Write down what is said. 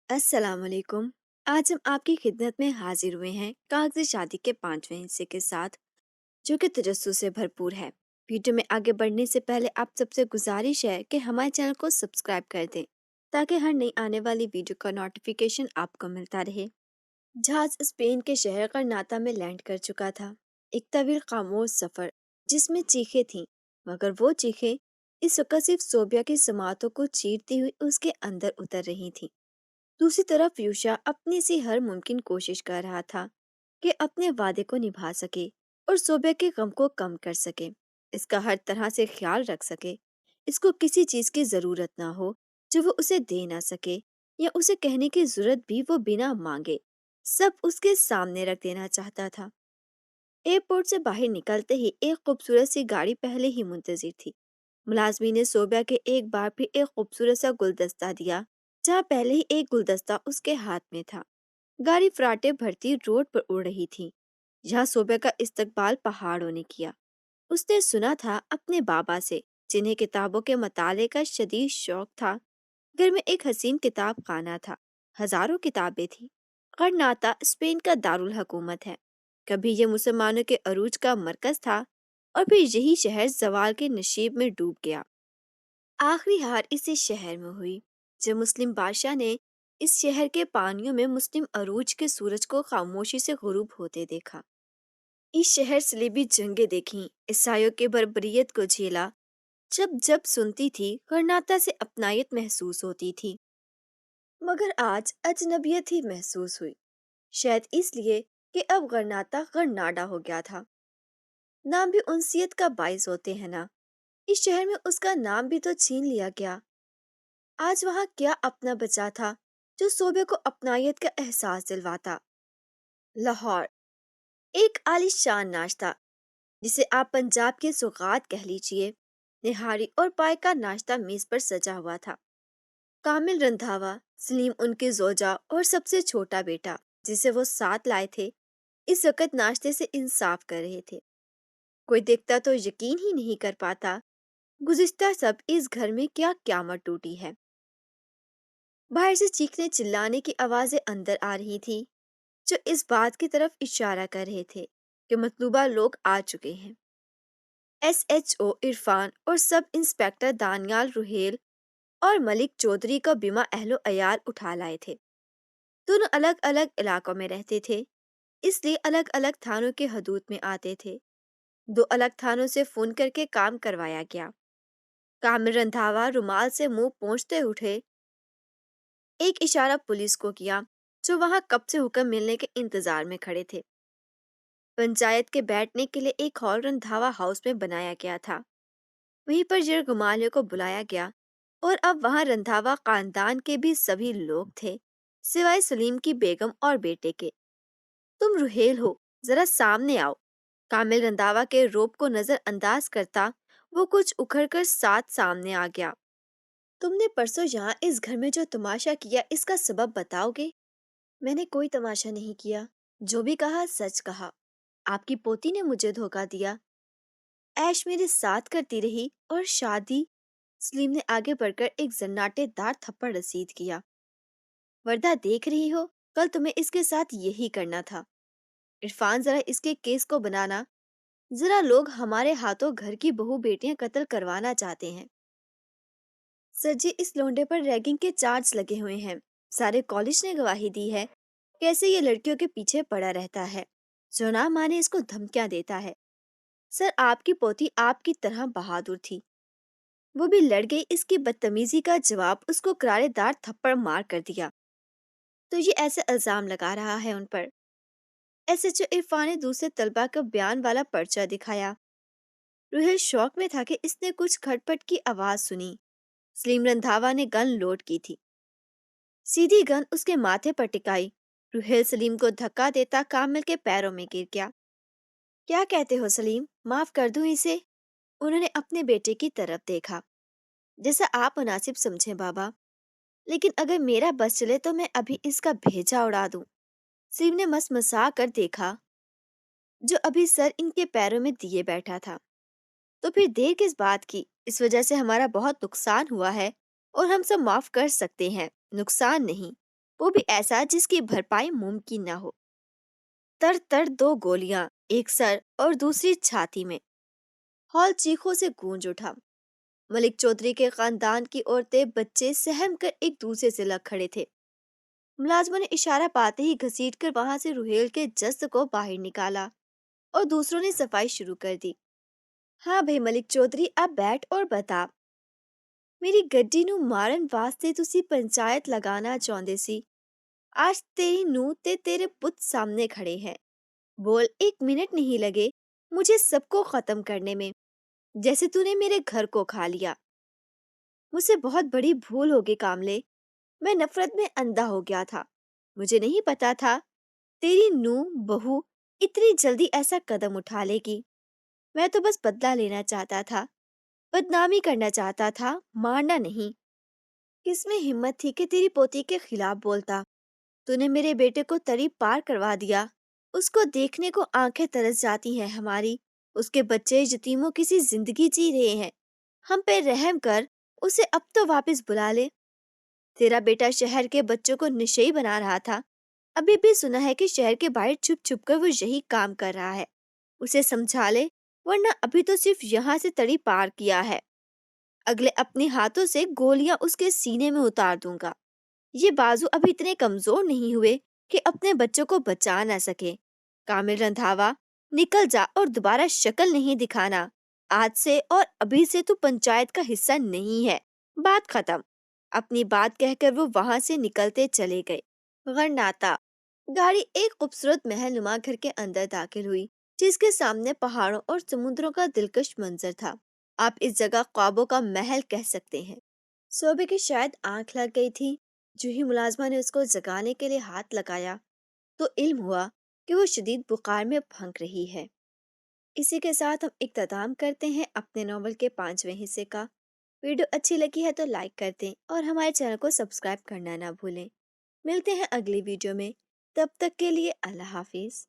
अस्सलाम वालेकुम। आज हम आपकी खिदमत में हाजिर हुए हैं कागजी शादी के 5वें हिस्से के साथ, जो कि तजस्सुस से भरपूर है। वीडियो में आगे बढ़ने से पहले आप सबसे गुजारिश है कि हमारे चैनल को सब्सक्राइब कर दें ताकि हर नई आने वाली वीडियो का नोटिफिकेशन आपको मिलता रहे। जहाज स्पेन के शहर गरनाता में लैंड कर चुका था। एक तवील खामोश सफर जिसमें चीखें थीं, मगर वो चीखें इस वक्त सिर्फ सोबिया की समातों को चीरती हुई उसके अंदर उतर रही थीं। दूसरी तरफ यूशा अपनी सी हर मुमकिन कोशिश कर रहा था कि अपने वादे को निभा सके और सोबिया के गम को कम कर सके, इसका हर तरह से ख्याल रख सके। इसको किसी चीज की जरूरत ना हो जो वो उसे दे ना सके, या उसे कहने की जरूरत भी वो बिना मांगे सब उसके सामने रख देना चाहता था। एयरपोर्ट से बाहर निकलते ही एक खूबसूरत सी गाड़ी पहले ही मुंतजिर थी। मुलाजमी ने सोबिया के एक बार फिर एक खूबसूरत सा गुलदस्ता दिया, जहाँ पहले ही एक गुलदस्ता उसके हाथ में था। गाड़ी फराटे भरती रोड पर उड़ रही थी, जहाँ सोबिया का इस्तकबाल पहाड़ों ने किया। उसने सुना था अपने बाबा से, जिन्हें किताबों के मताले का शदीद शौक था। घर में एक हसीन किताब खाना था, हजारों किताबें थी। गरनाता स्पेन का दारुल हुकूमत है। कभी यह मुसलमानों के अरूज का मरकज था, और फिर यही शहर जवाल के नशीब में डूब गया। आखिरी हार इसी शहर में हुई, जब मुस्लिम बादशाह ने इस शहर के पानियों में मुस्लिम अरूज के सूरज को खामोशी से गुरूब होते देखा। इस शहर सलीबी जंगें देखीं, ईसाइयों के बर्बरियत को झेला। जब जब सुनती थी गरनाता से अपनायत महसूस होती थी, मगर आज अजनबियत ही महसूस हुई। शायद इसलिए कि अब गरनाता गरनाडा हो गया था। नाम भी उनसियत का बाइस होते हैं ना। इस शहर में उसका नाम भी तो छीन लिया गया। आज वहाँ क्या अपना बचा था जो सोबे को अपनायत का एहसास दिलवाता। लाहौर एक आलीशान नाश्ता, जिसे आप पंजाब के सुगात कह लीजिए। निहारी और पाय का नाश्ता मेज पर सजा हुआ था। कामिल रंधावा, सलीम उनकी जोजा और सबसे छोटा बेटा, जिसे वो साथ लाए थे, इस वक्त नाश्ते से इंसाफ कर रहे थे। कोई देखता तो यकीन ही नहीं कर पाता गुज़िश्ता सब इस घर में क्या क़यामत टूटी है। बाहर से चीखने चिल्लाने की आवाजें अंदर आ रही थी, जो इस बात की तरफ इशारा कर रहे थे कि मतलूबा लोग आ चुके हैं। एसएचओ इरफान और सब इंस्पेक्टर दानियाल रुहेल और मलिक चौधरी का बीमा अहलो अयाल उठा लाए थे। दोनों अलग अलग इलाकों में रहते थे, इसलिए अलग अलग थानों के हदूद में आते थे। दो अलग थानों से फोन करके काम करवाया गया। कामिल रंधावा रुमाल से मुंह पोंछते उठे, एक इशारा पुलिस को किया, जो वहां कब से हुक्म मिलने के इंतजार में खड़े थे। पंचायत के बैठने के लिए एक हॉल रंधावा हाउस में बनाया गया था। वहीं पर यरगुमालियों को बुलाया गया, और अब वहां रंधावा खानदान के भी सभी लोग थे, सिवाय सलीम की बेगम और बेटे के। तुम रुहेल हो, जरा सामने आओ। कामिल रंधावा के रोब को नजरअंदाज करता वो कुछ उखड़कर साथ सामने आ गया। तुमने परसों यहाँ इस घर में जो तमाशा किया, इसका सबब बताओगे? मैंने कोई तमाशा नहीं किया। जो भी कहा सच कहा। आपकी पोती ने मुझे धोखा दिया। ऐश मेरे साथ करती रही और शादी। सलीम ने आगे बढ़कर एक जन्नाटेदार थप्पड़ रसीद किया। वर्दा देख रही हो, कल तुम्हें इसके साथ यही करना था। इरफान, जरा इसके केस को बनाना। जरा लोग हमारे हाथों घर की बहू बेटियां कत्ल करवाना चाहते हैं। सर जी, इस लौंडे पर रैगिंग के चार्ज लगे हुए हैं। सारे कॉलेज ने गवाही दी है। कैसे ये लड़कियों के पीछे पड़ा रहता है, जो ना माने इसको धमकियां देता है। सर, आपकी पोती आपकी तरह बहादुर थी, वो भी लड़ गई। इसकी बदतमीजी का जवाब उसको करारेदार थप्पड़ मार कर दिया, तो ये ऐसे इल्जाम लगा रहा है उन पर। एसएचओ इरफान ने दूसरे तलबा का बयान वाला पर्चा दिखाया। रुहेल शौक में था कि इसने कुछ खटपट की आवाज सुनी। सलीम रंधावा ने गन लोड की थी। सीधी गन उसके माथे पर टिकाई। रुहेल सलीम को धक्का देता कामिल के पैरों में गिर गया। क्या कहते हो सलीम, माफ कर दूं इसे? उन्होंने अपने बेटे की तरफ देखा। जैसा आप मुनासिब समझे बाबा, लेकिन अगर मेरा बस चले तो मैं अभी इसका भेजा उड़ा दूं। सलीम ने मसमसा कर देखा, जो अभी सर इनके पैरों में दिए बैठा था। तो फिर देर किस बात की? इस वजह से हमारा बहुत नुकसान हुआ है, और हम सब माफ कर सकते हैं, नुकसान नहीं। وہ بھی ایسا جس کی بھرپائی ممکن نہ ہو۔ تر تر 2 گولیاں، ایک سر اور دوسری چھاتی میں۔ ہال چیخوں سے گونج اٹھا۔ ملک چودھری کے خاندان کی عورتیں بچے سہم کر ایک دوسرے سے لگ کھڑے تھے۔ ملازموں نے اشارہ پاتے ہی گھسیٹ کر وہاں سے روہیل کے جسد کو باہر نکالا اور دوسروں نے صفائی شروع کر دی۔ ہاں بھئی ملک چودھری، اب بیٹھ اور بتا۔ میری گڈی نو مارن واسطے تسی پنچایت لگانا چاہندے سی۔ آج تیری نو تے تیرے پت سامنے کھڑے ہیں۔ بول، 1 منٹ نہیں لگے مجھے سب کو ختم کرنے میں، جیسے تو نے میرے گھر کو کھا لیا۔ مجھ سے بہت بڑی بھول ہوگی کاملے، میں نفرت میں اندھا ہو گیا تھا۔ مجھے نہیں پتا تھا تیری نو بہو اتنی جلدی ایسا قدم اٹھا لے گی۔ میں تو بس بدلہ لینا چاہتا تھا، بدنامی کرنا چاہتا تھا، مارنا نہیں۔ کس میں ہمت تھی کہ تیری پوتی کے خلاف بولتا؟ تو نے میرے بیٹے کو تری پار کروا دیا۔ اس کو دیکھنے کو آنکھیں ترس جاتی ہیں ہماری۔ اس کے بچے یتیموں کسی زندگی جی رہے ہیں۔ ہم پہ رحم کر اسے اب تو واپس بلا لے۔ تیرا بیٹا شہر کے بچوں کو نشئی بنا رہا تھا۔ ابھی بھی سنا ہے کہ شہر کے باہر چھپ چھپ کر وہ یہی کام کر رہا ہے۔ اسے سمجھا لے، ورنہ ابھی تو صرف یہاں سے تڑی پار کیا ہے، اگلے اپنے ہاتھوں سے گولیاں اس کے سینے میں اتار دوں گا۔ یہ بازو ابھی اتنے کمزور نہیں ہوئے کہ اپنے بچوں کو بچا نہ سکے۔ کامل رندھاوا، نکل جا اور دوبارہ شکل نہیں دکھانا۔ آج سے اور ابھی سے تو پنچایت کا حصہ نہیں ہے، بات ختم۔ اپنی بات کہہ کر وہ وہاں سے نکلتے چلے گئے۔ غرناطہ، گاڑی ایک خوبصورت محل نما گھر کے اندر داخل ہوئی، جس کے سامنے پہاڑوں اور سمندروں کا دلکش منظر تھا۔ آپ اس جگہ خوابوں کا محل کہہ سکتے ہیں۔ صوبے کی شاید آنکھ لگ گئی تھی۔ جو ہی ملازمہ نے اس کو جگانے کے لیے ہاتھ لگایا تو علم ہوا کہ وہ شدید بخار میں پھنک رہی ہے۔ اسی کے ساتھ ہم اختتام کرتے ہیں اپنے ناول کے 5ویں حصے کا۔ ویڈیو اچھی لگی ہے تو لائک کر دیں اور ہمارے چینل کو سبسکرائب کرنا نہ بھولیں۔ ملتے ہیں اگلی ویڈیو میں، تب تک کے لیے اللہ حافظ۔